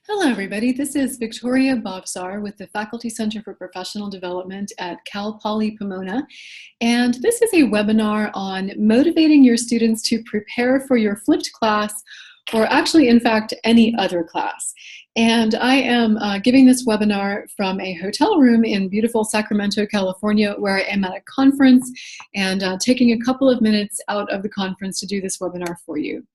Hello, everybody. This is Victoria Bhavsar with the Faculty Center for Professional Development at Cal Poly Pomona. And this is a webinar on motivating your students to prepare for your flipped class, or actually, in fact, any other class. And I am giving this webinar from a hotel room in beautiful Sacramento, California, where I am at a conference and taking a couple of minutes out of the conference to do this webinar for you.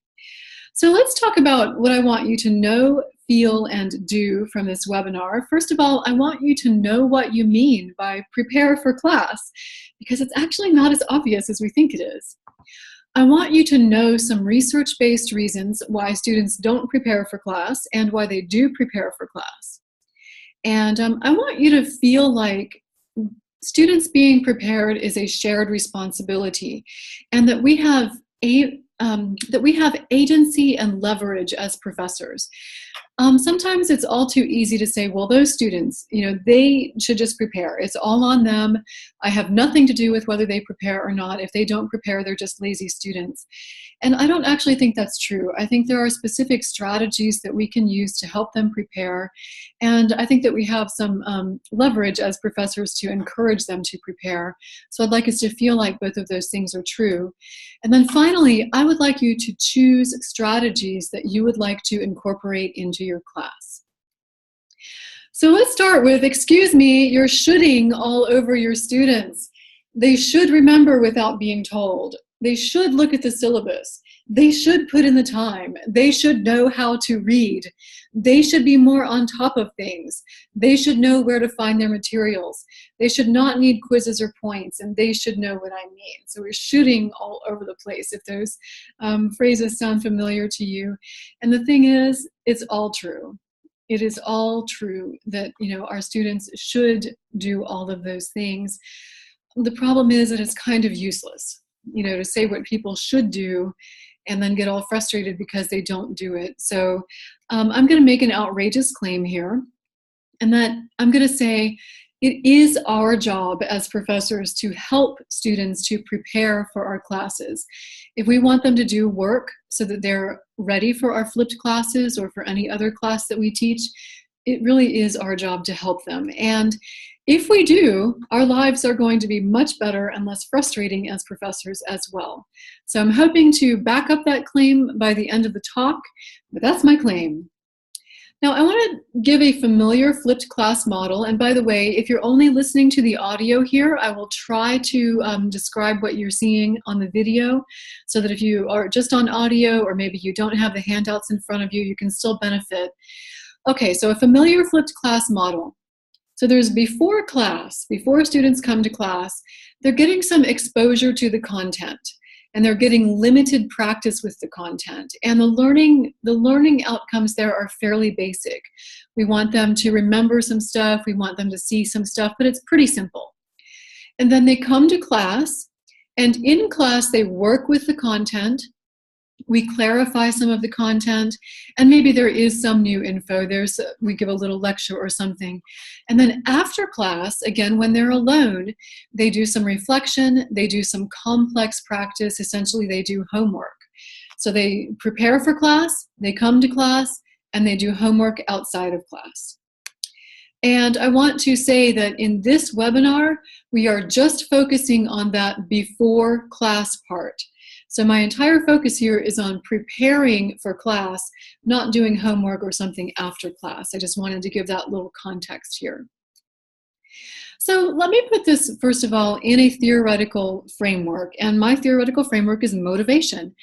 So let's talk about what I want you to know, feel, and do from this webinar. First of all, I want you to know what you mean by prepare for class, because it's actually not as obvious as we think it is. I want you to know some research-based reasons why students don't prepare for class and why they do prepare for class. And I want you to feel like students being prepared is a shared responsibility, and that we have agency and leverage as professors. Sometimes it's all too easy to say, well, those students, they should just prepare. It's all on them. I have nothing to do with whether they prepare or not. If they don't prepare, they're just lazy students. And I don't actually think that's true. I think there are specific strategies that we can use to help them prepare. And I think that we have some leverage as professors to encourage them to prepare. So I'd like us to feel like both of those things are true. And then finally, I would like you to choose strategies that you would like to incorporate into your class. So let's start with, excuse me, you're shoulding all over your students. They should remember without being told. They should look at the syllabus. They should put in the time. They should know how to read. They should be more on top of things. They should know where to find their materials. They should not need quizzes or points, and they should know what I mean. So we're shooting all over the place if those phrases sound familiar to you. And the thing is, it's all true. It is all true that our students should do all of those things. The problem is that it's kind of useless, to say what people should do and then get all frustrated because they don't do it. So I'm going to make an outrageous claim here, and that I'm going to say it is our job as professors to help students to prepare for our classes. If we want them to do work so that they're ready for our flipped classes or for any other class that we teach, it really is our job to help them. And if we do, our lives are going to be much better and less frustrating as professors as well. So I'm hoping to back up that claim by the end of the talk, but that's my claim. Now, I want to give a familiar flipped class model. And by the way, if you're only listening to the audio here, I will try to describe what you're seeing on the video, so that if you are just on audio, or maybe you don't have the handouts in front of you, you can still benefit. Okay, so a familiar flipped class model. So there's before class, before students come to class, they're getting some exposure to the content, and they're getting limited practice with the content. And the learning outcomes there are fairly basic. We want them to remember some stuff, we want them to see some stuff, but it's pretty simple. And then they come to class, and in class they work with the content. We clarify some of the content, and maybe there is some new info. We give a little lecture or something. And then after class, again, when they're alone, they do some reflection, they do some complex practice. Essentially, they do homework. So they prepare for class, they come to class, and they do homework outside of class. And I want to say that in this webinar, we are just focusing on that before class part. So my entire focus here is on preparing for class, not doing homework or something after class. I just wanted to give that little context here. So let me put this, first of all, in a theoretical framework. And my theoretical framework is motivation.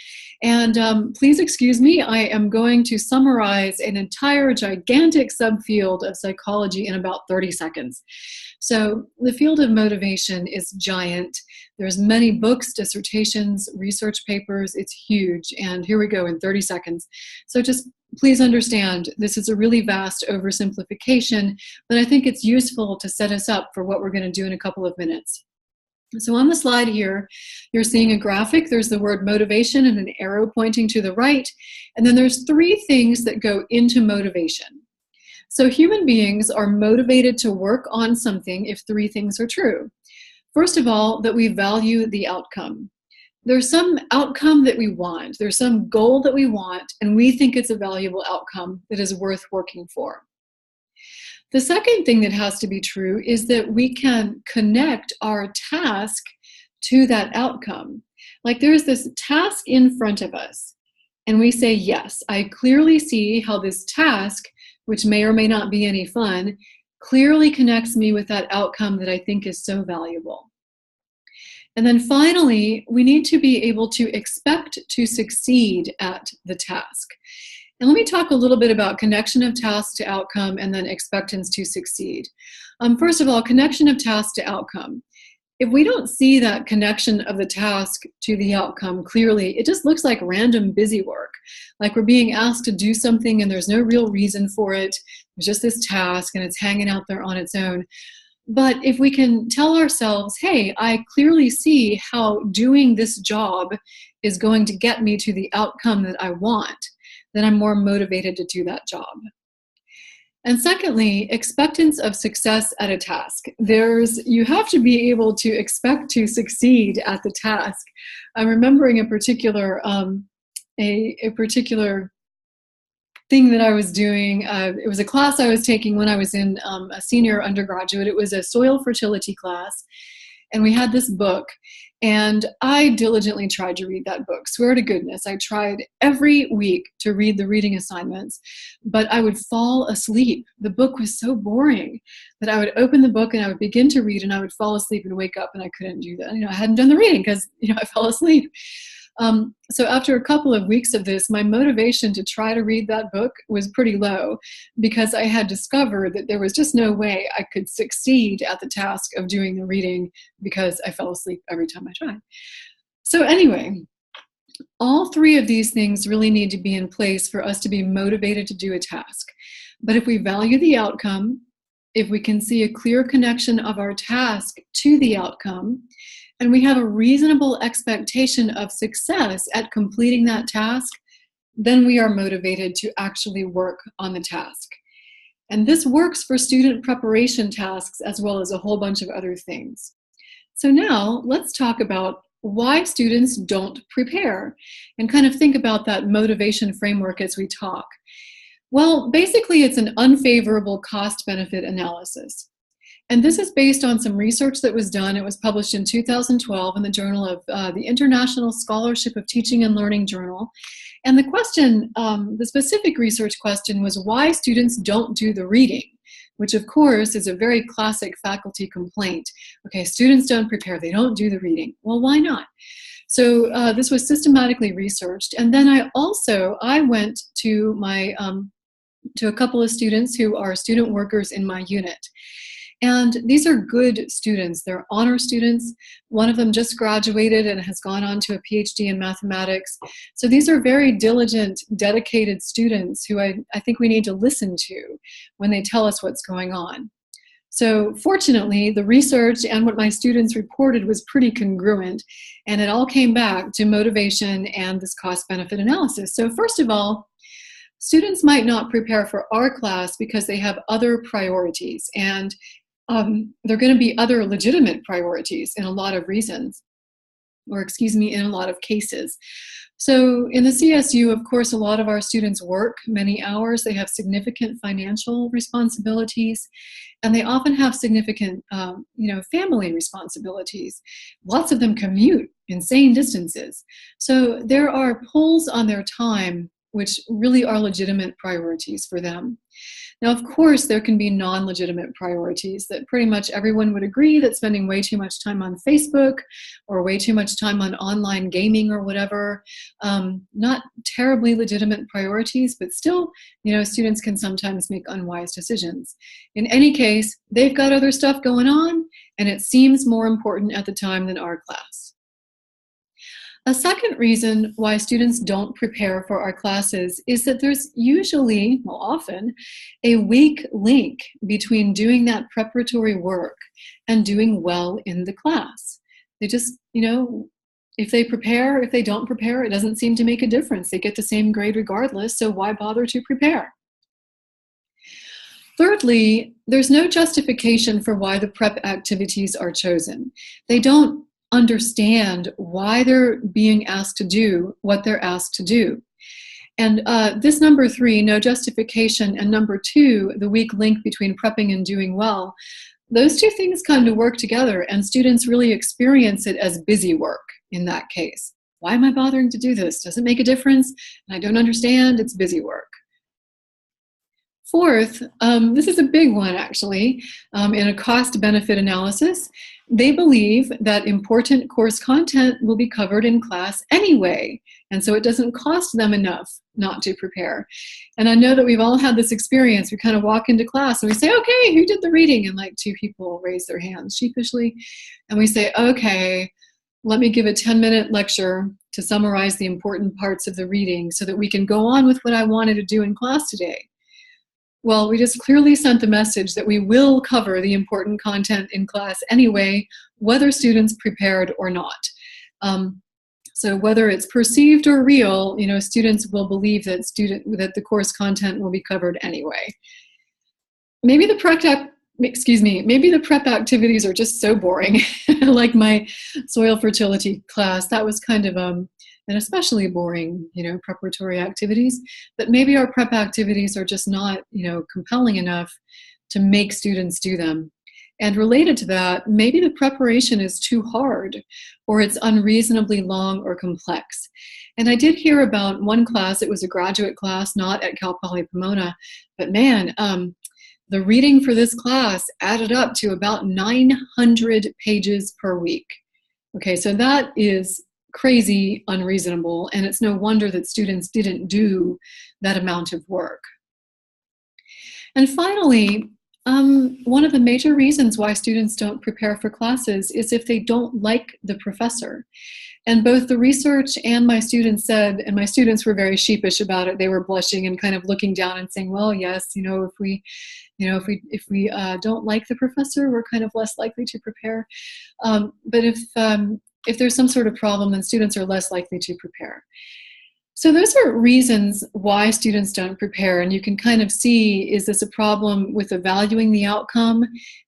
And please excuse me, I am going to summarize an entire gigantic subfield of psychology in about 30 seconds. So the field of motivation is giant. There's many books, dissertations, research papers. It's huge. And here we go in 30 seconds. So just please understand, this is a really vast oversimplification, but I think it's useful to set us up for what we're going to do in a couple of minutes. So on the slide here, you're seeing a graphic. There's the word motivation and an arrow pointing to the right. And then there's three things that go into motivation. So human beings are motivated to work on something if three things are true. First of all, that we value the outcome. there's some outcome that we want, there's some goal that we want, and we think it's a valuable outcome that is worth working for. The second thing that has to be true is that we can connect our task to that outcome. Like there's this task in front of us, and we say, yes, I clearly see how this task, which may or may not be any fun, clearly connects me with that outcome that I think is so valuable. And then finally, we need to be able to expect to succeed at the task. And let me talk a little bit about connection of task to outcome and then expectance to succeed. First of all, connection of task to outcome. If we don't see that connection of the task to the outcome clearly, it just looks like random busy work. Like we're being asked to do something and there's no real reason for it. There's just this task and it's hanging out there on its own. But if we can tell ourselves, hey, I clearly see how doing this job is going to get me to the outcome that I want, then I'm more motivated to do that job. And secondly, expectance of success at a task. You have to be able to expect to succeed at the task. I'm remembering a particular thing that I was doing. It was a class I was taking when I was in a senior undergraduate. It was a soil fertility class, and we had this book. And I diligently tried to read that book. Swear to goodness, I tried every week to read the reading assignments, but I would fall asleep. The book was so boring that I would open the book and I would begin to read and I would fall asleep and wake up and I couldn't do that. I hadn't done the reading because, I fell asleep. So after a couple of weeks of this, my motivation to try to read that book was pretty low because I had discovered that there was just no way I could succeed at the task of doing the reading because I fell asleep every time I tried. So anyway, all three of these things really need to be in place for us to be motivated to do a task. But if we value the outcome, if we can see a clear connection of our task to the outcome, and we have a reasonable expectation of success at completing that task, then we are motivated to actually work on the task. And this works for student preparation tasks as well as a whole bunch of other things. So now let's talk about why students don't prepare and kind of think about that motivation framework as we talk. Well, basically it's an unfavorable cost-benefit analysis. And this is based on some research that was done. It was published in 2012 in the Journal of the International Scholarship of Teaching and Learning Journal. And the question, the specific research question was why students don't do the reading, which of course is a very classic faculty complaint. Okay, students don't prepare, they don't do the reading. Well, why not? So this was systematically researched. And then I went to to a couple of students who are student workers in my unit. And these are good students. They're honor students. One of them just graduated and has gone on to a PhD in mathematics. So these are very diligent, dedicated students who I think we need to listen to when they tell us what's going on. So fortunately, the research and what my students reported was pretty congruent, and it all came back to motivation and this cost-benefit analysis. So first of all, students might not prepare for our class because they have other priorities, and there are going to be other legitimate priorities in a lot of reasons, in a lot of cases. So in the CSU, of course, a lot of our students work many hours. They have significant financial responsibilities, and they often have significant, family responsibilities. Lots of them commute insane distances. So there are pulls on their time which really are legitimate priorities for them. Now, of course, there can be non-legitimate priorities that pretty much everyone would agree that spending way too much time on Facebook or way too much time on online gaming or whatever, not terribly legitimate priorities, but still, students can sometimes make unwise decisions. In any case, they've got other stuff going on, and it seems more important at the time than our class. A second reason why students don't prepare for our classes is that there's often, a weak link between doing that preparatory work and doing well in the class. They just, if they prepare, if they don't prepare, it doesn't seem to make a difference. They get the same grade regardless, so why bother to prepare? Thirdly, there's no justification for why the prep activities are chosen. They don't understand why they're being asked to do what they're asked to do. And this number 3, no justification, and number 2, the weak link between prepping and doing well, those two things kind of work together, and students really experience it as busy work in that case. Why am I bothering to do this? Does it make a difference? And I don't understand, it's busy work. Fourth, this is a big one actually, in a cost-benefit analysis, they believe that important course content will be covered in class anyway, and so it doesn't cost them enough not to prepare. And I know that we've all had this experience. We kind of walk into class and we say, okay, who did the reading? And like 2 people raise their hands sheepishly, and we say, okay, let me give a 10-minute lecture to summarize the important parts of the reading so that we can go on with what I wanted to do in class today. Well, we just clearly sent the message that we will cover the important content in class anyway, whether students prepared or not. So whether it's perceived or real, students will believe that the course content will be covered anyway. Maybe the prep activities are just so boring. Like my soil fertility class, that was kind of and especially boring, preparatory activities, but maybe our prep activities are just not, compelling enough to make students do them. And related to that, maybe the preparation is too hard, or it's unreasonably long or complex. And I did hear about one class, it was a graduate class, not at Cal Poly Pomona, but man, the reading for this class added up to about 900 pages per week. Okay, so that is crazy unreasonable, and it's no wonder that students didn't do that amount of work. And finally, one of the major reasons why students don't prepare for classes is if they don't like the professor. And both the research and my students said, and my students were very sheepish about it, they were blushing and kind of looking down and saying, well, yes, if we don't like the professor, we're kind of less likely to prepare. But if there's some sort of problem, then students are less likely to prepare. So those are reasons why students don't prepare, and you can kind of see, is this a problem with evaluating the outcome?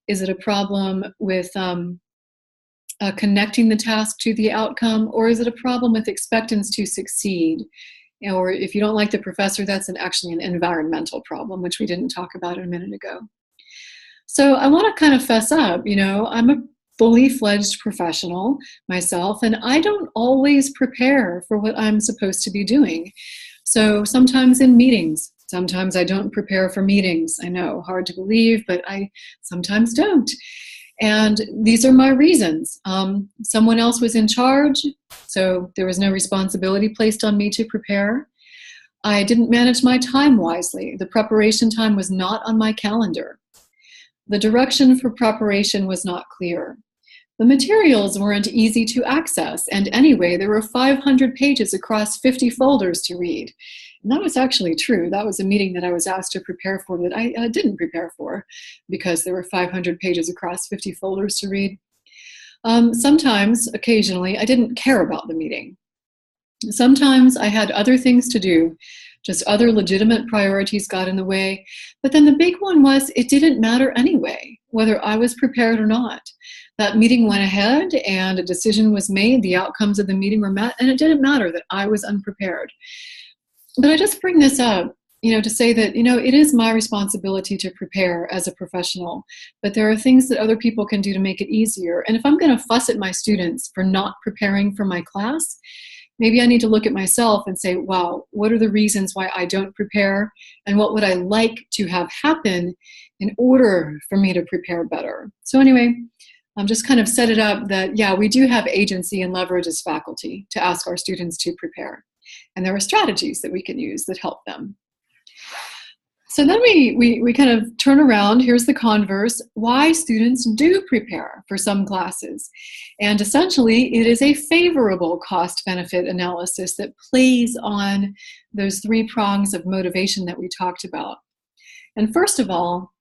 Is it a problem with connecting the task to the outcome, or is it a problem with expectance to succeed? Or if you don't like the professor, that's actually an environmental problem, which we didn't talk about a minute ago. So I want to kind of fess up, I'm a fully fledged professional myself, and I don't always prepare for what I'm supposed to be doing. So sometimes in meetings, sometimes I don't prepare for meetings. I know, hard to believe, but I sometimes don't. And these are my reasons. Someone else was in charge, so there was no responsibility placed on me to prepare. I didn't manage my time wisely. The preparation time was not on my calendar. The direction for preparation was not clear. The materials weren't easy to access, and anyway, there were 500 pages across 50 folders to read. And that was actually true. That was a meeting that I was asked to prepare for that I didn't prepare for because there were 500 pages across 50 folders to read. Sometimes, occasionally, I didn't care about the meeting. Sometimes I had other things to do. Just other legitimate priorities got in the way. But then the big one was it didn't matter anyway, whether I was prepared or not. That meeting went ahead and a decision was made, the outcomes of the meeting were met, and it didn't matter that I was unprepared. But I just bring this up, to say that, it is my responsibility to prepare as a professional, but there are things that other people can do to make it easier. And if I'm going to fuss at my students for not preparing for my class, maybe I need to look at myself and say, wow, what are the reasons why I don't prepare? And what would I like to have happen in order for me to prepare better? So anyway, I'm just kind of set it up that, yeah, we do have agency and leverage as faculty to ask our students to prepare. And there are strategies that we can use that help them. So then we kind of turn around, here's the converse, why students do prepare for some classes. And essentially, it is a favorable cost-benefit analysis that plays on those 3 prongs of motivation that we talked about. And first of all,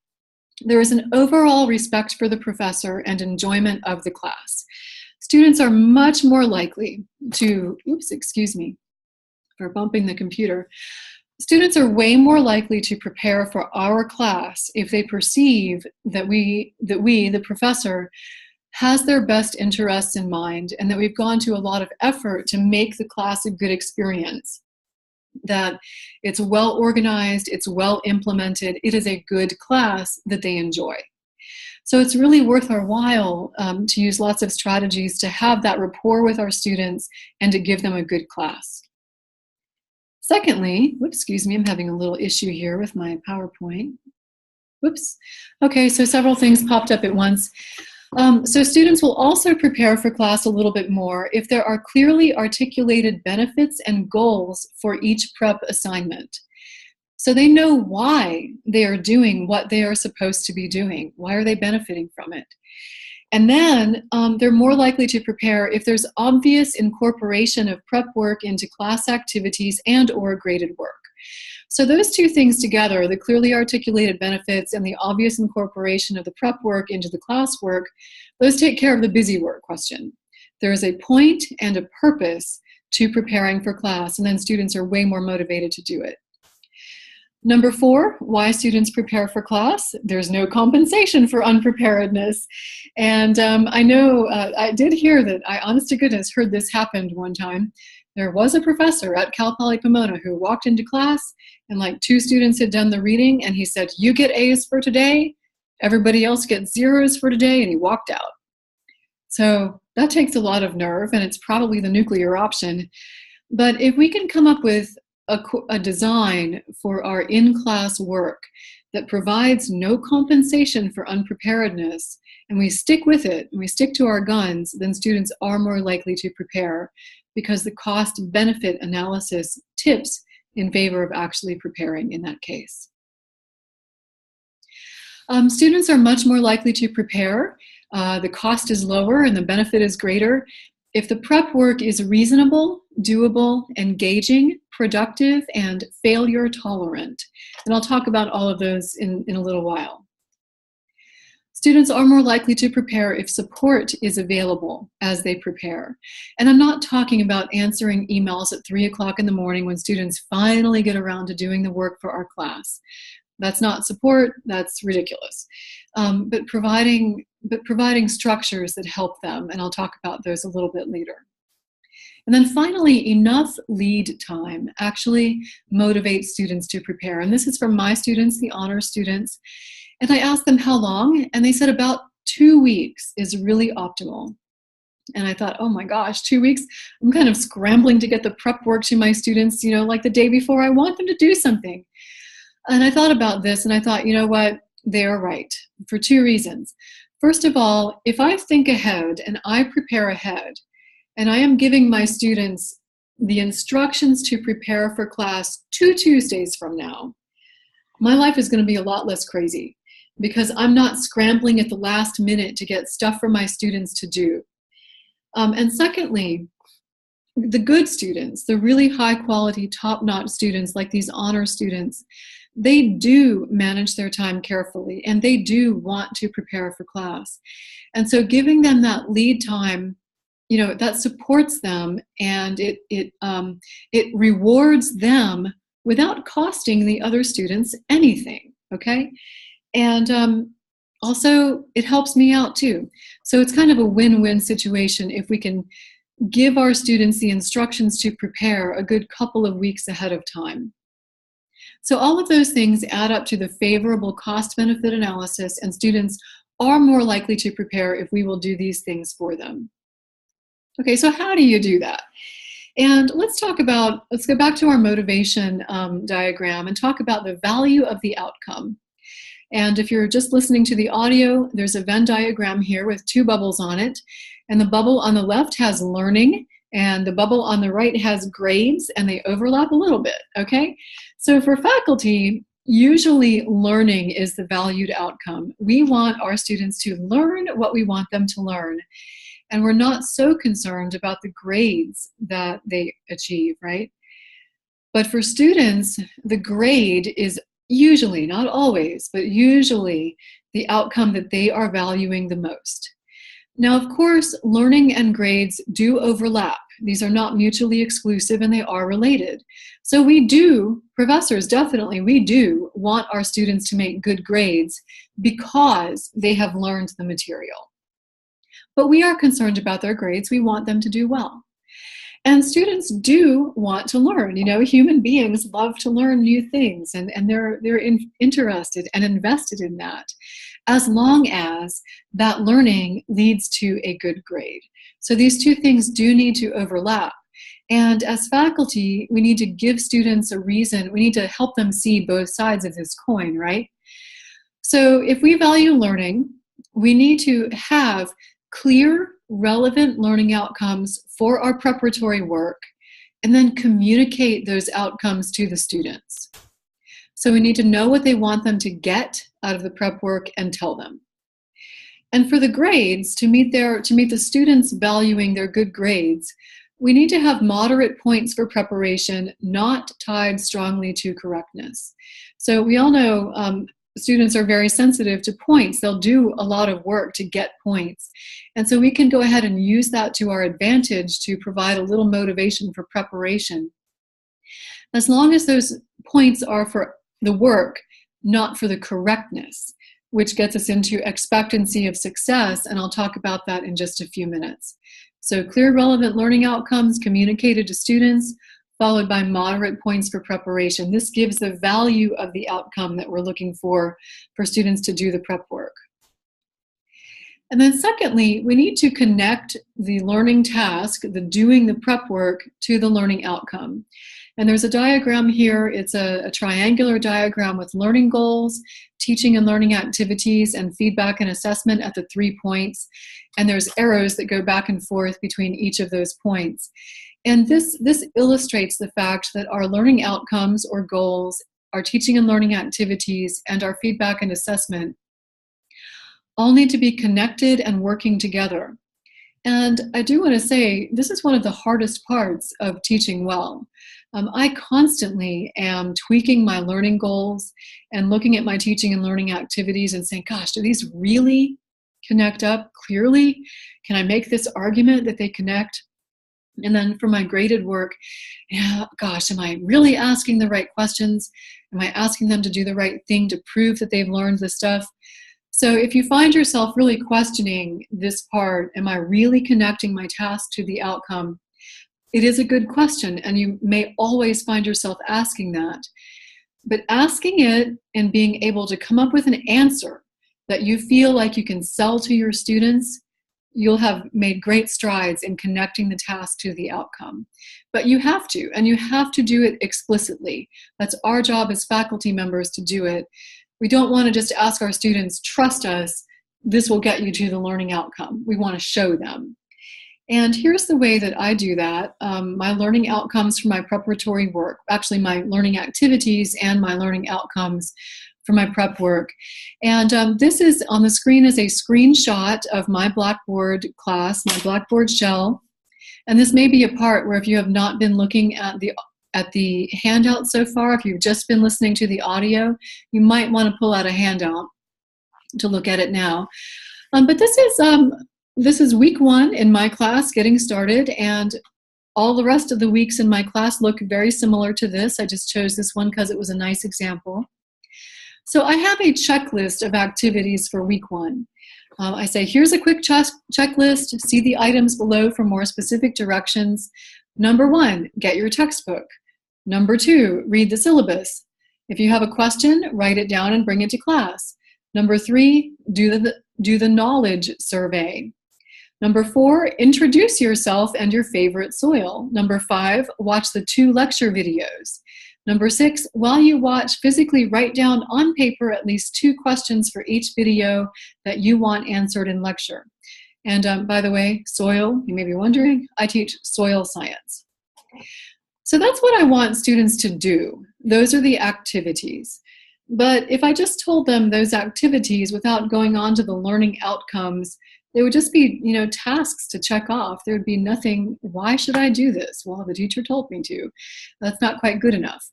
there is an overall respect for the professor and enjoyment of the class. Students are much more likely to, excuse me for bumping the computer. Students are way more likely to prepare for our class if they perceive that we, the professor, has their best interests in mind, and that we've gone to a lot of effort to make the class a good experience, that it's well organized, it's well implemented, it is a good class that they enjoy. So it's really worth our while to use lots of strategies to have that rapport with our students and to give them a good class. Secondly, whoops, excuse me, I'm having a little issue here with my PowerPoint. Whoops. Okay, so several things popped up at once. So students will also prepare for class a little bit more if there are clearly articulated benefits and goals for each prep assignment. So they know why they are doing what they are supposed to be doing. Why are they benefiting from it? And then they're more likely to prepare if there's obvious incorporation of prep work into class activities and or graded work. So those two things together, the clearly articulated benefits and the obvious incorporation of the prep work into the classwork, those take care of the busy work question. There is a point and a purpose to preparing for class, and then students are way more motivated to do it. Number 4, why students prepare for class. There's no compensation for unpreparedness. And I know, I did hear that, I honest to goodness heard this happened one time. There was a professor at Cal Poly Pomona who walked into class and like 2 students had done the reading and he said, you get A's for today, everybody else gets zeros for today, and he walked out. So that takes a lot of nerve, and it's probably the nuclear option. But if we can come up with a design for our in-class work that provides no compensation for unpreparedness, and we stick with it, and we stick to our guns, then students are more likely to prepare because the cost-benefit analysis tips in favor of actually preparing in that case. Students are much more likely to prepare. The cost is lower and the benefit is greater if the prep work is reasonable, doable, engaging, productive, and failure tolerant. And I'll talk about all of those in a little while. Students are more likely to prepare if support is available as they prepare. And I'm not talking about answering emails at 3 o'clock in the morning when students finally get around to doing the work for our class. That's not support, that's ridiculous. But providing structures that help them, and I'll talk about those a little bit later. And then finally, enough lead time actually motivates students to prepare. And this is from my students, the honor students. And I asked them how long, and they said about 2 weeks is really optimal. And I thought, oh my gosh, 2 weeks? I'm kind of scrambling to get the prep work to my students, you know, like the day before I want them to do something. And I thought about this, and I thought, you know what? They're right for 2 reasons. First of all, if I think ahead and I prepare ahead, and I am giving my students the instructions to prepare for class 2 Tuesdays from now, my life is going to be a lot less crazy because I'm not scrambling at the last minute to get stuff for my students to do. And secondly, the good students, the really high quality, top-notch students like these honor students, they do manage their time carefully and they do want to prepare for class. And so giving them that lead time, you know, that supports them, and it rewards them without costing the other students anything, okay? And also it helps me out too. So it's kind of a win-win situation if we can give our students the instructions to prepare a good couple of weeks ahead of time. So all of those things add up to the favorable cost-benefit analysis, and students are more likely to prepare if we will do these things for them. Okay, so how do you do that? And let's go back to our motivation diagram and talk about the value of the outcome. And if you're just listening to the audio, there's a Venn diagram here with 2 bubbles on it. And the bubble on the left has learning, and the bubble on the right has grades, and they overlap a little bit, okay? So for faculty, usually learning is the valued outcome. We want our students to learn what we want them to learn. And we're not so concerned about the grades that they achieve, right? But for students, the grade is usually, not always, but usually the outcome that they are valuing the most. Now, of course, learning and grades do overlap. These are not mutually exclusive and they are related. So we do, professors definitely, we do want our students to make good grades because they have learned the material. but we are concerned about their grades. We want them to do well. And students do want to learn. Human beings love to learn new things, and they're interested and invested in that, as long as that learning leads to a good grade. So these two things do need to overlap. And as faculty, we need to give students a reason. We need to help them see both sides of this coin, right? So if we value learning, we need to have clear, relevant learning outcomes for our preparatory work, and then communicate those outcomes to the students. So we need to know what they want them to get out of the prep work and tell them. And for the grades, to meet the students valuing their good grades, we need to have moderate points for preparation, not tied strongly to correctness. So we all know students are very sensitive to points. They'll do a lot of work to get points. And so we can go ahead and use that to our advantage to provide a little motivation for preparation, as long as those points are for the work, not for the correctness, which gets us into expectancy of success. And I'll talk about that in just a few minutes. So clear, relevant learning outcomes communicated to students, followed by moderate points for preparation. This gives the value of the outcome that we're looking for students to do the prep work. And then secondly, we need to connect the learning task, the doing the prep work, to the learning outcome. And there's a diagram here. It's a triangular diagram with learning goals, teaching and learning activities, and feedback and assessment at the 3 points. And there's arrows that go back and forth between each of those points. And this illustrates the fact that our learning outcomes or goals, our teaching and learning activities, and our feedback and assessment all need to be connected and working together. And I do want to say, this is one of the hardest parts of teaching well. I constantly am tweaking my learning goals and looking at my teaching and learning activities and saying, gosh, do these really connect up clearly? Can I make this argument that they connect? And then for my graded work, gosh, am I really asking the right questions? Am I asking them to do the right thing to prove that they've learned the stuff? So if you find yourself really questioning this part, am I really connecting my task to the outcome? It is a good question, and you may always find yourself asking that. But asking it and being able to come up with an answer that you feel like you can sell to your students, you'll have made great strides in connecting the task to the outcome. But you have to, and you have to do it explicitly. That's our job as faculty members to do it. We don't want to just ask our students, trust us, this will get you to the learning outcome. We want to show them. And here's the way that I do that. My learning outcomes for my preparatory work, actually my learning activities and my learning outcomes for my prep work. And this is on the screen is a screenshot of my Blackboard class, my Blackboard shell. And this may be a part where if you have not been looking at the handout so far, if you've just been listening to the audio, you might want to pull out a handout to look at it now. But this is week 1 in my class getting started, and all the rest of the weeks in my class look very similar to this. I just chose this one because it was a nice example. So I have a checklist of activities for week 1. I say, here's a quick checklist. See the items below for more specific directions. Number 1, get your textbook. Number 2, read the syllabus. If you have a question, write it down and bring it to class. Number 3, do the knowledge survey. Number 4, introduce yourself and your favorite soil. Number 5, watch the 2 lecture videos. Number 6, while you watch, physically write down on paper at least 2 questions for each video that you want answered in lecture. And by the way, soil, you may be wondering, I teach soil science. So that's what I want students to do. Those are the activities. But if I just told them those activities without going on to the learning outcomes, they would just be, tasks to check off. There would be nothing, why should I do this? Well, the teacher told me to. That's not quite good enough.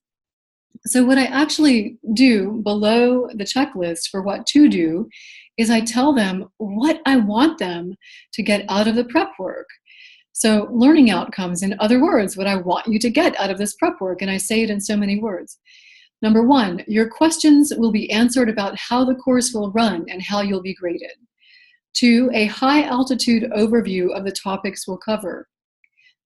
So what I actually do below the checklist for what to do is I tell them what I want them to get out of the prep work. So learning outcomes, in other words, what I want you to get out of this prep work, and I say it in so many words. Number 1, your questions will be answered about how the course will run and how you'll be graded. 2, a high altitude overview of the topics we'll cover.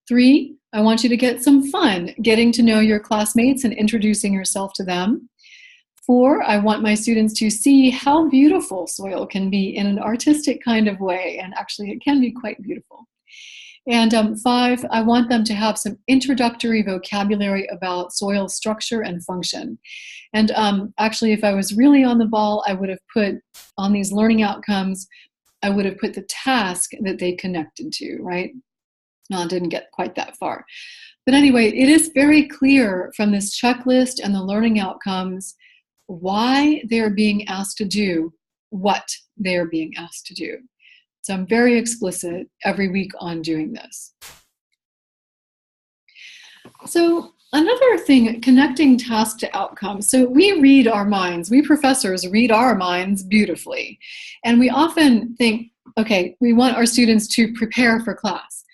3, I want you to get some fun getting to know your classmates and introducing yourself to them. 4, I want my students to see how beautiful soil can be in an artistic kind of way, and actually it can be quite beautiful. And 5, I want them to have some introductory vocabulary about soil structure and function. And actually, if I was really on the ball, I would have put on these learning outcomes, I would have put the task that they connected to, right? No, I didn't get quite that far. But anyway, it is very clear from this checklist and the learning outcomes why they're being asked to do what they're being asked to do. So I'm very explicit every week on doing this. So another thing, connecting task to outcome. So we read our minds. We professors read our minds beautifully. And we often think, okay, we want our students to prepare for class.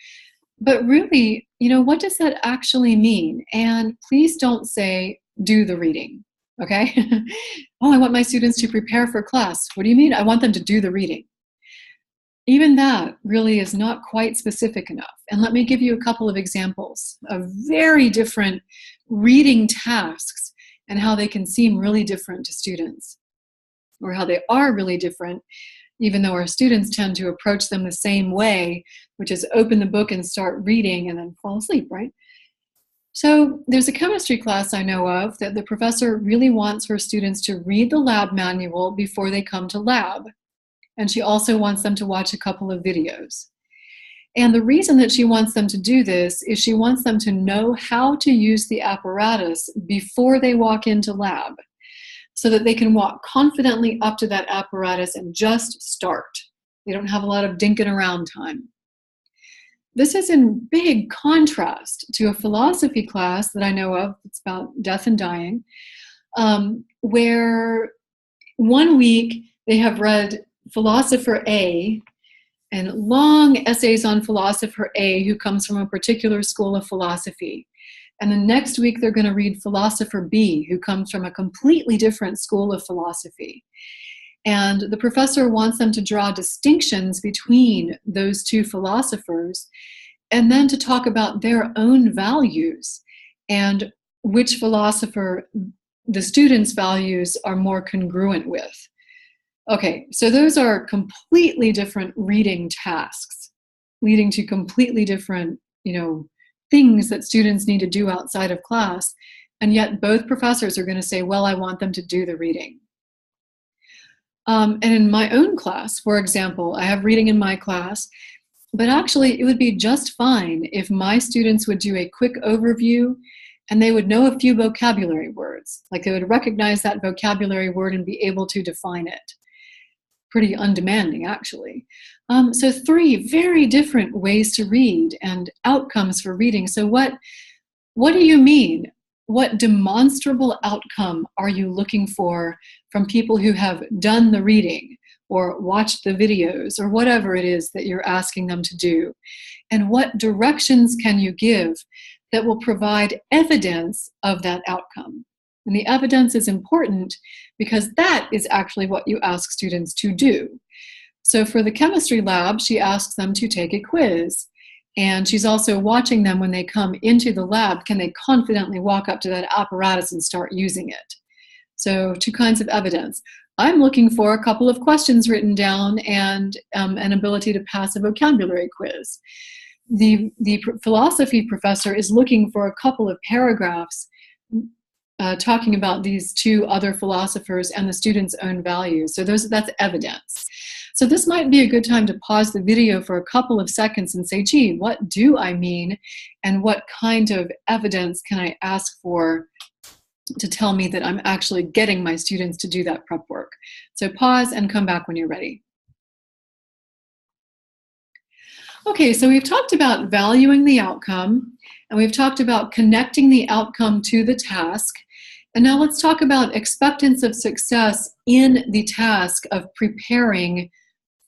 But really, what does that actually mean? And please don't say, do the reading, okay? Oh, I want my students to prepare for class. What do you mean? I want them to do the reading. Even that really is not quite specific enough. And let me give you a couple of examples of very different reading tasks and how they can seem really different to students, or how they are really different, even though our students tend to approach them the same way, which is open the book and start reading and then fall asleep, right? So there's a chemistry class I know of that the professor really wants her students to read the lab manual before they come to lab. And she also wants them to watch a couple of videos. And the reason that she wants them to do this is she wants them to know how to use the apparatus before they walk into lab, so that they can walk confidently up to that apparatus and just start. They don't have a lot of dinking around time. This is in big contrast to a philosophy class that I know of. It's about death and dying, where one week they have read Philosopher A and long essays on Philosopher A who comes from a particular school of philosophy. And the next week they're going to read Philosopher B who comes from a completely different school of philosophy. And the professor wants them to draw distinctions between those two philosophers and then to talk about their own values and which philosopher the students' values are more congruent with. Okay, so those are completely different reading tasks, leading to completely different, things that students need to do outside of class. And yet both professors are going to say, well, I want them to do the reading. And in my own class, for example, I have reading in my class, but actually it would be just fine if my students would do a quick overview and they would know a few vocabulary words, like they would recognize that vocabulary word and be able to define it. Pretty undemanding, actually. So 3 very different ways to read and outcomes for reading. So what do you mean? What demonstrable outcome are you looking for from people who have done the reading or watched the videos or whatever it is that you're asking them to do? And what directions can you give that will provide evidence of that outcome? And the evidence is important because that is actually what you ask students to do. So for the chemistry lab, she asks them to take a quiz. And she's also watching them when they come into the lab. Can they confidently walk up to that apparatus and start using it? So 2 kinds of evidence. I'm looking for a couple of questions written down and an ability to pass a vocabulary quiz. The philosophy professor is looking for a couple of paragraphs talking about these 2 other philosophers and the students' own values. So that's evidence. So this might be a good time to pause the video for a couple of seconds and say, gee, what do I mean? And what kind of evidence can I ask for to tell me that I'm actually getting my students to do that prep work? So pause and come back when you're ready. Okay, so we've talked about valuing the outcome, and we've talked about connecting the outcome to the task. And now let's talk about expectance of success in the task of preparing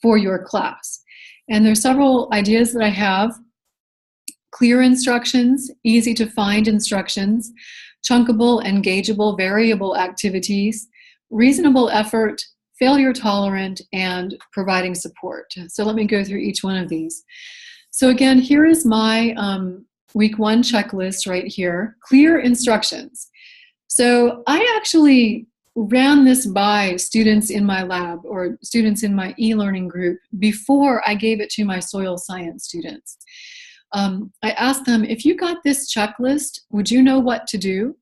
for your class. And there's several ideas that I have. Clear instructions, easy to find instructions, chunkable, engageable, variable activities, reasonable effort, failure tolerant, and providing support. So let me go through each one of these. So again, here is my week 1 checklist right here. Clear instructions. So I actually ran this by students in my lab or students in my e-learning group before I gave it to my soil science students. I asked them, if you got this checklist, would you know what to do?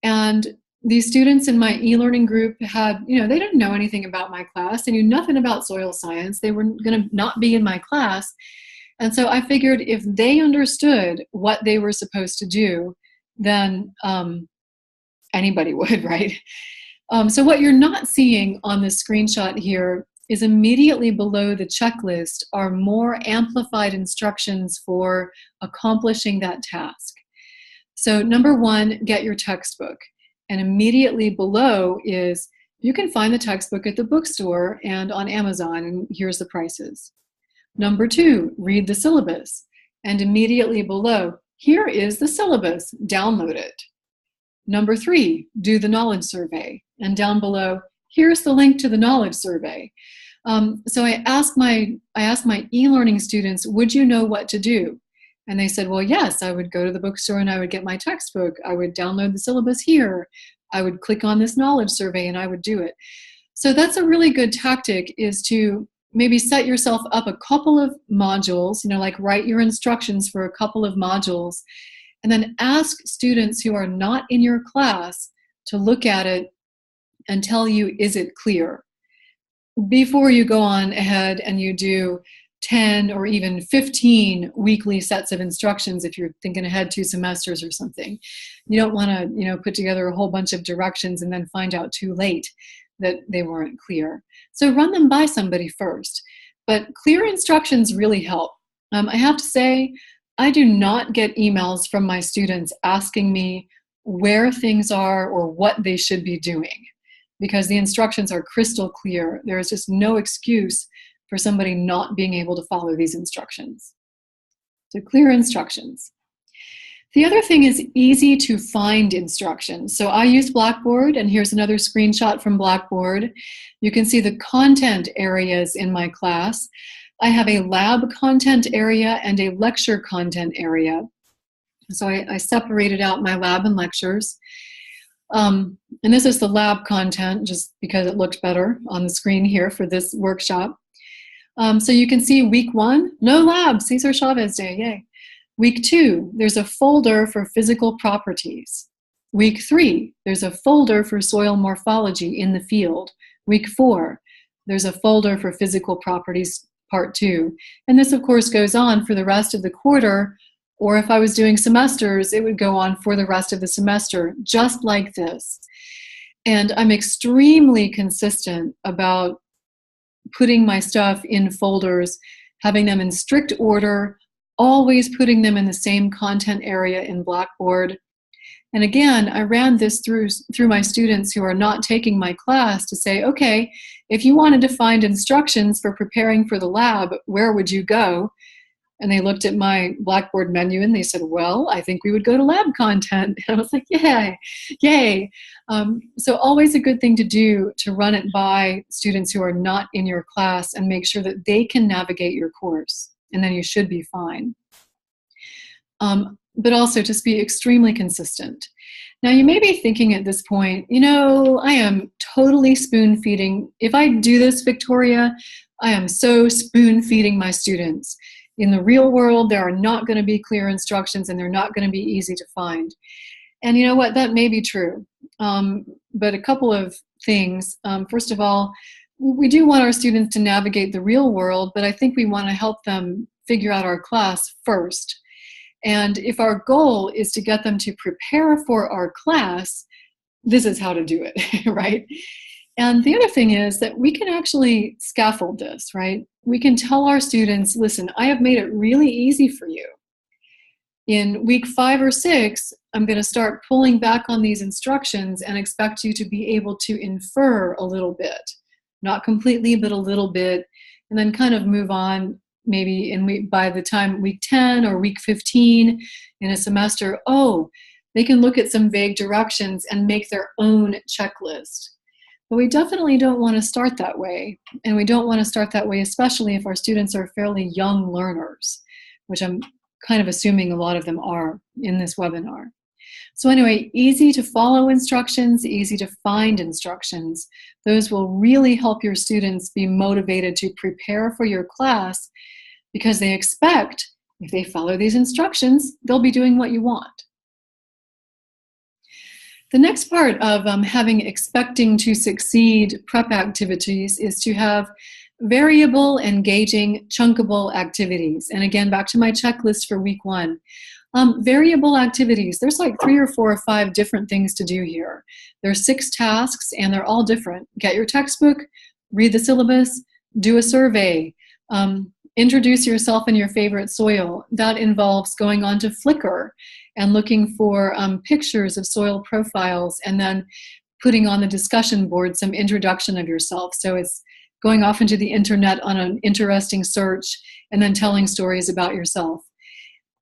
And these students in my e-learning group had, they didn't know anything about my class. They knew nothing about soil science. They were going to not be in my class. And so I figured if they understood what they were supposed to do, then anybody would, right? So what you're not seeing on this screenshot here is immediately below the checklist are more amplified instructions for accomplishing that task. So number 1, get your textbook. And immediately below is, you can find the textbook at the bookstore and on Amazon, and here's the prices. Number 2, read the syllabus. And immediately below, here is the syllabus, download it. Number 3, do the knowledge survey. And down below, here's the link to the knowledge survey. So I asked my e-learning students, would you know what to do? And they said, well, yes, I would go to the bookstore and I would get my textbook. I would download the syllabus here. I would click on this knowledge survey and I would do it. So that's a really good tactic, is to maybe set yourself up a couple of modules, like write your instructions for a couple of modules, and then ask students who are not in your class to look at it and tell you, is it clear? Before you go on ahead and you do 10 or even 15 weekly sets of instructions, if you're thinking ahead 2 semesters or something. You don't want to, put together a whole bunch of directions and then find out too late that they weren't clear. So run them by somebody first. But clear instructions really help. I have to say, I do not get emails from my students asking me where things are or what they should be doing, because the instructions are crystal clear. There is just no excuse for somebody not being able to follow these instructions. So clear instructions. The other thing is easy to find instructions. So I used Blackboard, and here's another screenshot from Blackboard. You can see the content areas in my class. I have a lab content area and a lecture content area. So I separated out my lab and lectures. And this is the lab content, just because it looked better on the screen here for this workshop. So you can see week 1, no lab, Cesar Chavez Day, yay. Week 2, there's a folder for physical properties. Week 3, there's a folder for soil morphology in the field. Week 4, there's a folder for physical properties, part 2. And this, of course, goes on for the rest of the quarter, or if I was doing semesters, it would go on for the rest of the semester, just like this. And I'm extremely consistent about putting my stuff in folders, having them in strict order, always putting them in the same content area in Blackboard. And again, I ran this through my students who are not taking my class to say, okay, if you wanted to find instructions for preparing for the lab, where would you go? And they looked at my Blackboard menu and they said, well, I think we would go to lab content. And I was like, yay, yay. So always a good thing to do, to run it by students who are not in your class and make sure that they can navigate your course. And then you should be fine. But also just be extremely consistent. Now you may be thinking at this point, I am totally spoon feeding. If I do this, Victoria, I am so spoon feeding my students. In the real world, there are not going to be clear instructions and they're not going to be easy to find. And you know what, that may be true. But a couple of things. First of all, we do want our students to navigate the real world, but I think we want to help them figure out our class first. And if our goal is to get them to prepare for our class, this is how to do it, right? And the other thing is that we can actually scaffold this, right? We can tell our students, listen, I have made it really easy for you. In week 5 or 6, I'm going to start pulling back on these instructions and expect you to be able to infer a little bit. Not completely, but a little bit, and then kind of move on maybe by the time week 10 or week 15 in a semester, they can look at some vague directions and make their own checklist. But we definitely don't want to start that way. And we don't want to start that way, especially if our students are fairly young learners, which I'm kind of assuming a lot of them are in this webinar. So anyway, easy to follow instructions, easy to find instructions. Those will really help your students be motivated to prepare for your class because they expect if they follow these instructions, they'll be doing what you want. The next part of having expecting to succeed prep activities is to have variable, engaging, chunkable activities. And again, back to my checklist for week 1. Variable activities, there's like 3 or 4 or 5 different things to do here. There's 6 tasks and they're all different. Get your textbook, read the syllabus, do a survey, introduce yourself and your favorite soil. That involves going on to Flickr and looking for pictures of soil profiles and then putting on the discussion board some introduction of yourself. So it's going off into the internet on an interesting search and then telling stories about yourself.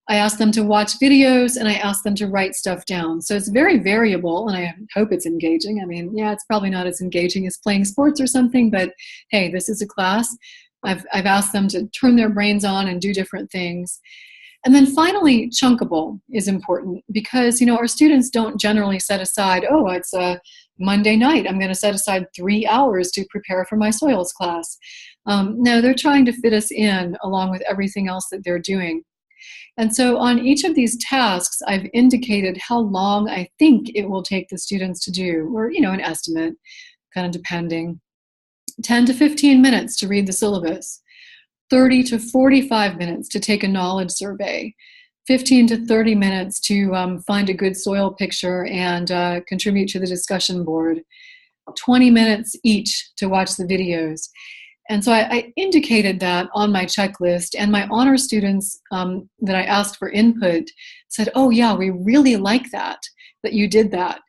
I ask them to watch videos and I ask them to write stuff down. So it's very variable and I hope it's engaging. I mean, yeah, it's probably not as engaging as playing sports or something, but hey, this is a class. I've asked them to turn their brains on and do different things. And then finally, chunkable is important because, you know, our students don't generally set aside, oh, it's a Monday night, I'm going to set aside 3 hours to prepare for my soils class. No, they're trying to fit us in along with everything else that they're doing. And so on each of these tasks, I've indicated how long I think it will take the students to do, or, you know, an estimate, kind of depending. 10 to 15 minutes to read the syllabus, 30 to 45 minutes to take a knowledge survey, 15 to 30 minutes to find a good soil picture and contribute to the discussion board, 20 minutes each to watch the videos. And so I indicated that on my checklist, and my honor students that I asked for input said, oh yeah, we really like that you did that,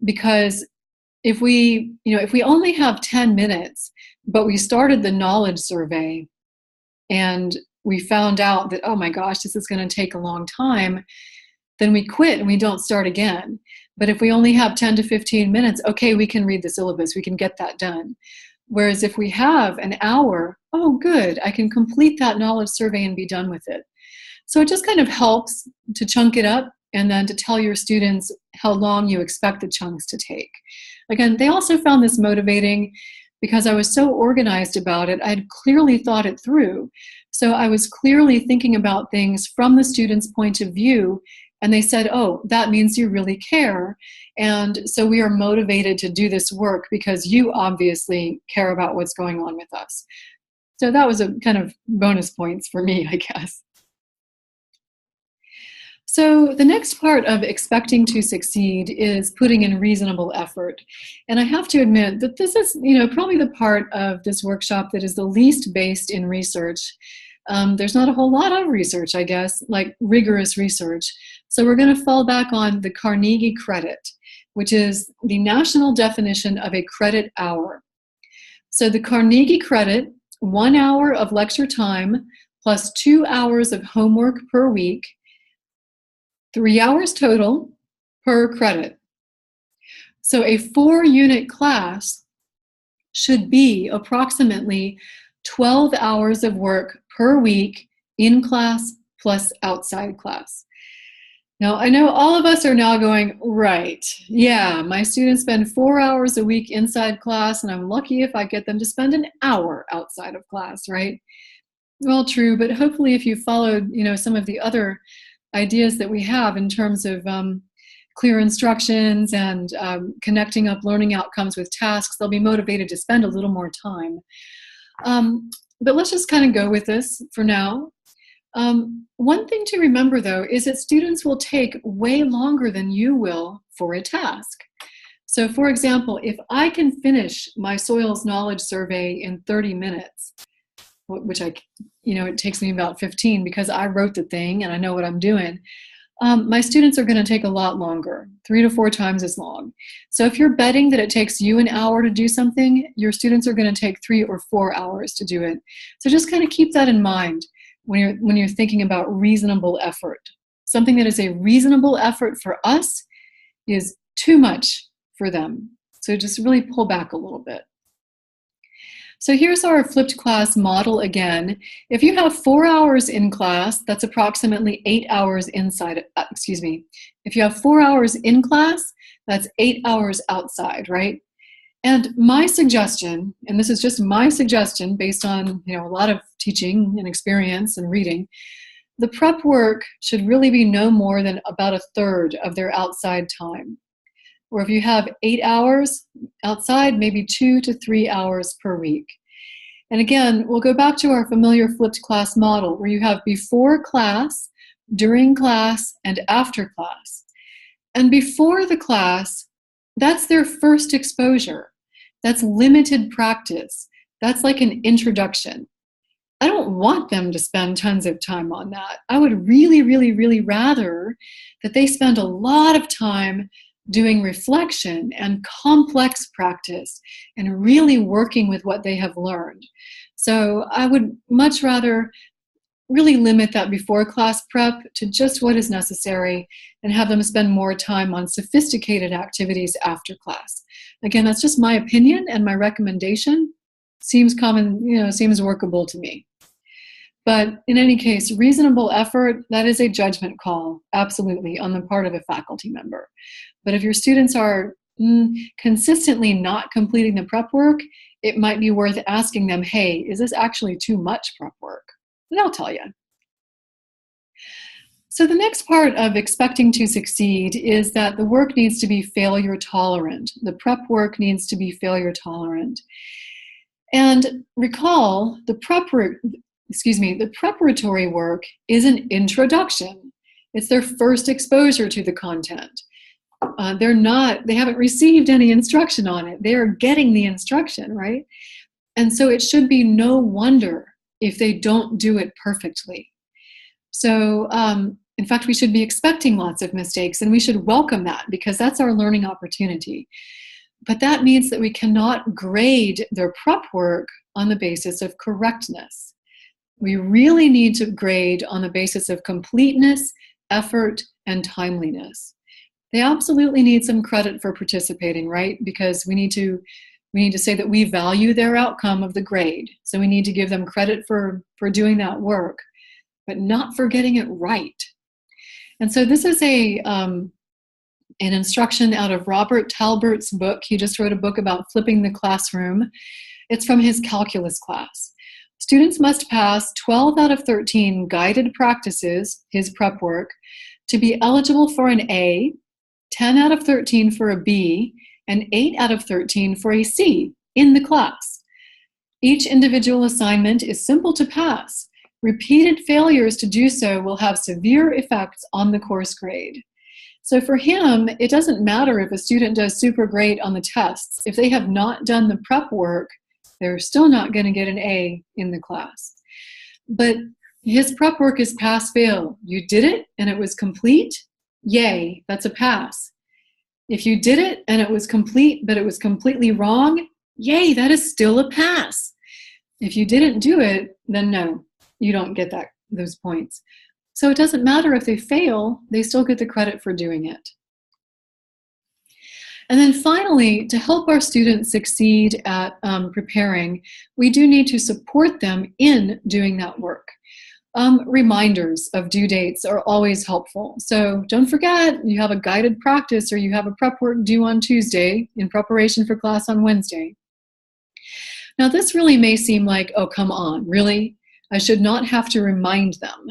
because if we only have 10 minutes, but we started the knowledge survey and we found out that, oh my gosh, this is going to take a long time, then we quit and we don't start again. But if we only have 10 to 15 minutes, okay, we can read the syllabus, we can get that done. Whereas if we have an hour, oh good, I can complete that knowledge survey and be done with it. So it just kind of helps to chunk it up and then to tell your students how long you expect the chunks to take. Again, they also found this motivating because I was so organized about it. I had clearly thought it through. So I was clearly thinking about things from the student's point of view, and they said, oh, that means you really care. And so we are motivated to do this work because you obviously care about what's going on with us. So that was a kind of bonus points for me, I guess. So the next part of expecting to succeed is putting in reasonable effort. And I have to admit that this is, probably the part of this workshop that is the least based in research. There's not a whole lot of research, I guess, like rigorous research. So we're going to fall back on the Carnegie credit, which is the national definition of a credit hour. So the Carnegie credit, 1 hour of lecture time plus 2 hours of homework per week, 3 hours total per credit. So a 4-unit class should be approximately 12 hours of work per week in class plus outside class. Now, I know all of us are now going, right, yeah, my students spend 4 hours a week inside class, and I'm lucky if I get them to spend an hour outside of class, right? Well, true, but hopefully if you followed, some of the other ideas that we have in terms of clear instructions and connecting up learning outcomes with tasks, they'll be motivated to spend a little more time. But let's just kind of go with this for now. One thing to remember, though, is that students will take way longer than you will for a task. So, for example, if I can finish my soils knowledge survey in 30 minutes, which it takes me about 15 because I wrote the thing and I know what I'm doing, my students are going to take a lot longer, 3 to 4 times as long. So if you're betting that it takes you an hour to do something, your students are going to take 3 or 4 hours to do it. So just kind of keep that in mind when you're thinking about reasonable effort. Something that is a reasonable effort for us is too much for them. So just really pull back a little bit. So here's our flipped class model again. If you have 4 hours in class, that's approximately 8 hours inside, If you have 4 hours in class, that's 8 hours outside, right? And my suggestion, and this is just my suggestion based on a lot of teaching and experience and reading, the prep work should really be no more than about a third of their outside time. Or if you have 8 hours outside, maybe 2 to 3 hours per week. And again, we'll go back to our familiar flipped class model where you have before class, during class, and after class. And before the class, that's their first exposure. That's limited practice. That's like an introduction. I don't want them to spend tons of time on that. I would really, really, really rather that they spend a lot of time doing reflection and complex practice and really working with what they have learned. So I would much rather really limit that before class prep to just what is necessary and have them spend more time on sophisticated activities after class. Again, that's just my opinion and my recommendation. Seems common, seems workable to me. But in any case, reasonable effort, that is a judgment call, absolutely, on the part of a faculty member. But if your students are consistently not completing the prep work, it might be worth asking them, hey, is this actually too much prep work? And they'll tell you. So the next part of expecting to succeed is that the work needs to be failure tolerant. The prep work needs to be failure tolerant. And recall, the preparatory work is an introduction. It's their first exposure to the content. They haven't received any instruction on it. They are getting the instruction, right? And so it should be no wonder if they don't do it perfectly. So, in fact, we should be expecting lots of mistakes, and we should welcome that because that's our learning opportunity. But that means that we cannot grade their prep work on the basis of correctness. We really need to grade on the basis of completeness, effort, and timeliness. They absolutely need some credit for participating, right? Because we need to say that we value their outcome of the grade. So we need to give them credit for doing that work, but not for getting it right. And so this is an instruction out of Robert Talbert's book. He just wrote a book about flipping the classroom. It's from his calculus class. Students must pass 12 out of 13 guided practices, his prep work, to be eligible for an A, 10 out of 13 for a B, and 8 out of 13 for a C in the class. Each individual assignment is simple to pass. Repeated failures to do so will have severe effects on the course grade. So for him, it doesn't matter if a student does super great on the tests. If they have not done the prep work, they're still not going to get an A in the class. But his prep work is pass-fail. You did it and it was complete, yay, that's a pass. If you did it and it was complete, but it was completely wrong, yay, that is still a pass. If you didn't do it, then no, you don't get those points. So it doesn't matter if they fail, they still get the credit for doing it. And then finally, to help our students succeed at preparing, we do need to support them in doing that work. Reminders of due dates are always helpful. So don't forget, you have a guided practice or you have a prep work due on Tuesday in preparation for class on Wednesday. Now this really may seem like, oh, come on, really? I should not have to remind them.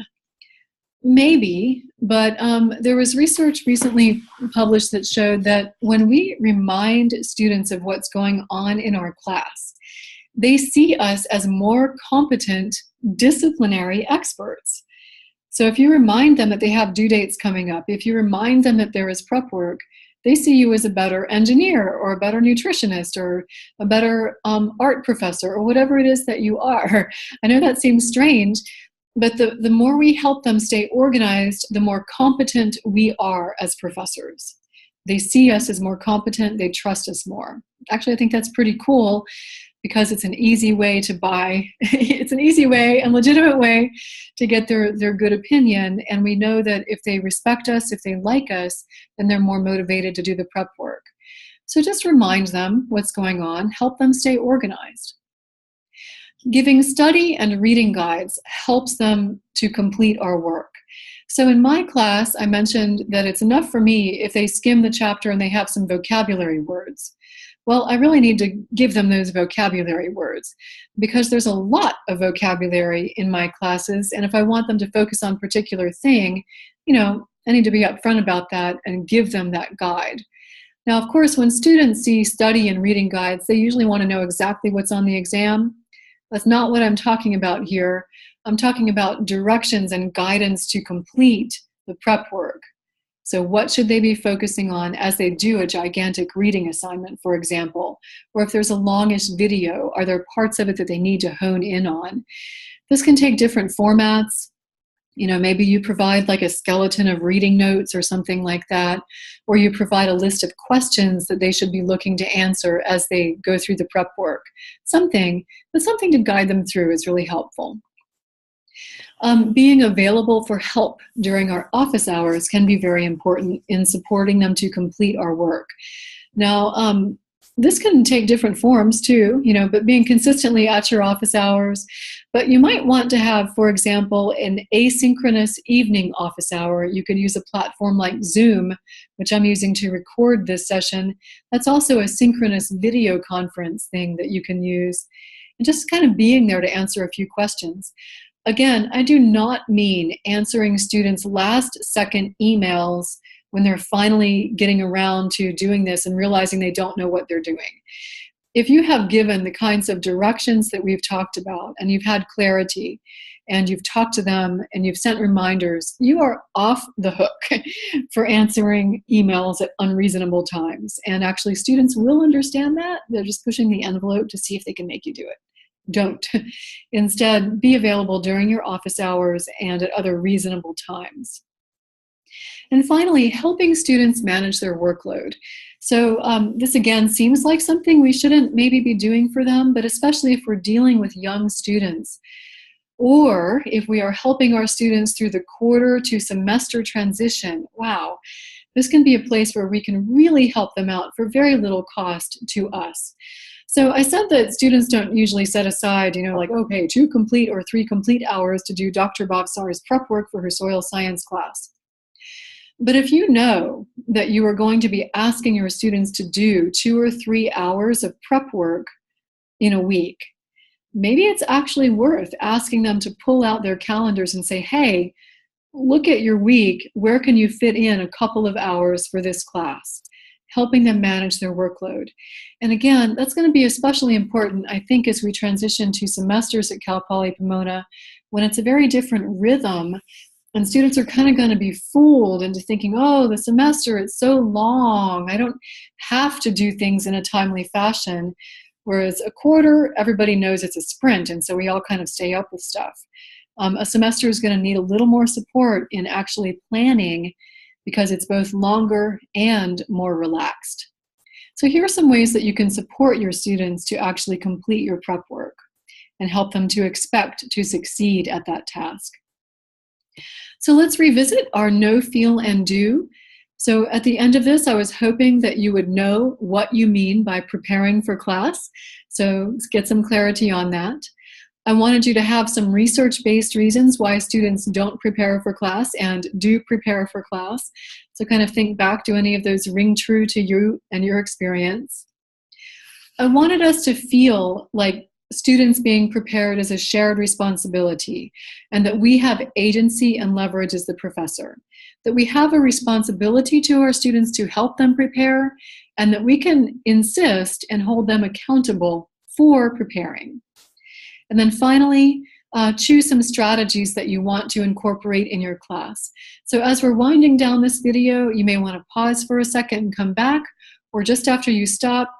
Maybe, but there was research recently published that showed that when we remind students of what's going on in our class, they see us as more competent disciplinary experts. So if you remind them that they have due dates coming up, if you remind them that there is prep work, they see you as a better engineer or a better nutritionist or a better art professor or whatever it is that you are. I know that seems strange, but the more we help them stay organized, the more competent we are as professors. They see us as more competent, they trust us more. Actually, I think that's pretty cool because it's an easy way to buy. It's an easy way and legitimate way to get their good opinion. And we know that if they respect us, if they like us, then they're more motivated to do the prep work. So just remind them what's going on, help them stay organized. Giving study and reading guides helps them to complete our work. So in my class, I mentioned that it's enough for me if they skim the chapter and they have some vocabulary words. Well, I really need to give them those vocabulary words because there's a lot of vocabulary in my classes, and if I want them to focus on a particular thing, I need to be upfront about that and give them that guide. Now, of course, when students see study and reading guides, they usually want to know exactly what's on the exam. That's not what I'm talking about here. I'm talking about directions and guidance to complete the prep work. So what should they be focusing on as they do a gigantic reading assignment, for example? Or if there's a longish video, are there parts of it that they need to hone in on? This can take different formats. Maybe you provide like a skeleton of reading notes or something like that, or you provide a list of questions that they should be looking to answer as they go through the prep work. Something to guide them through is really helpful. Being available for help during our office hours can be very important in supporting them to complete our work. Now, this can take different forms too, but being consistently at your office hours. But you might want to have, for example, an asynchronous evening office hour. You could use a platform like Zoom, which I'm using to record this session. That's also a synchronous video conference thing that you can use. And just kind of being there to answer a few questions. Again, I do not mean answering students' last-second emails when they're finally getting around to doing this and realizing they don't know what they're doing. If you have given the kinds of directions that we've talked about and you've had clarity and you've talked to them and you've sent reminders, you are off the hook for answering emails at unreasonable times. And actually, students will understand that. They're just pushing the envelope to see if they can make you do it. Don't. Instead, be available during your office hours and at other reasonable times. And finally, helping students manage their workload. So this again seems like something we shouldn't maybe be doing for them, but especially if we're dealing with young students, or if we are helping our students through the quarter to semester transition. Wow, this can be a place where we can really help them out for very little cost to us. So I said that students don't usually set aside, like, okay, 2 complete or 3 complete hours to do Dr. Bhavsar's prep work for her soil science class. But if you know that you are going to be asking your students to do 2 or 3 hours of prep work in a week, maybe it's actually worth asking them to pull out their calendars and say, hey, look at your week. Where can you fit in a couple of hours for this class? Helping them manage their workload. And again, that's going to be especially important, I think, as we transition to semesters at Cal Poly Pomona, when it's a very different rhythm, and students are kind of going to be fooled into thinking, oh, the semester, it's so long. I don't have to do things in a timely fashion. Whereas a quarter, everybody knows it's a sprint, and so we all kind of stay up with stuff. A semester is going to need a little more support in actually planning because it's both longer and more relaxed. So here are some ways that you can support your students to actually complete your prep work and help them to expect to succeed at that task. So let's revisit our know, feel, and do. So at the end of this, I was hoping that you would know what you mean by preparing for class. So let's get some clarity on that. I wanted you to have some research-based reasons why students don't prepare for class and do prepare for class. So kind of think back, do any of those ring true to you and your experience? I wanted us to feel like students being prepared is a shared responsibility and that we have agency and leverage as the professor, that we have a responsibility to our students to help them prepare and that we can insist and hold them accountable for preparing. And then finally, choose some strategies that you want to incorporate in your class. So as we're winding down this video, you may want to pause for a second and come back, or just after you stop,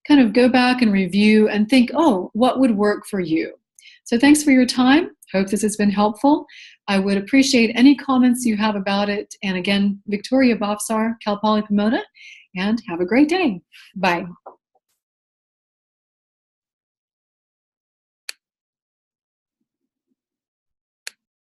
kind of go back and review and think, oh, what would work for you? So thanks for your time. Hope this has been helpful. I would appreciate any comments you have about it. And again, Victoria Bhavsar, Cal Poly Pomona, and have a great day. Bye.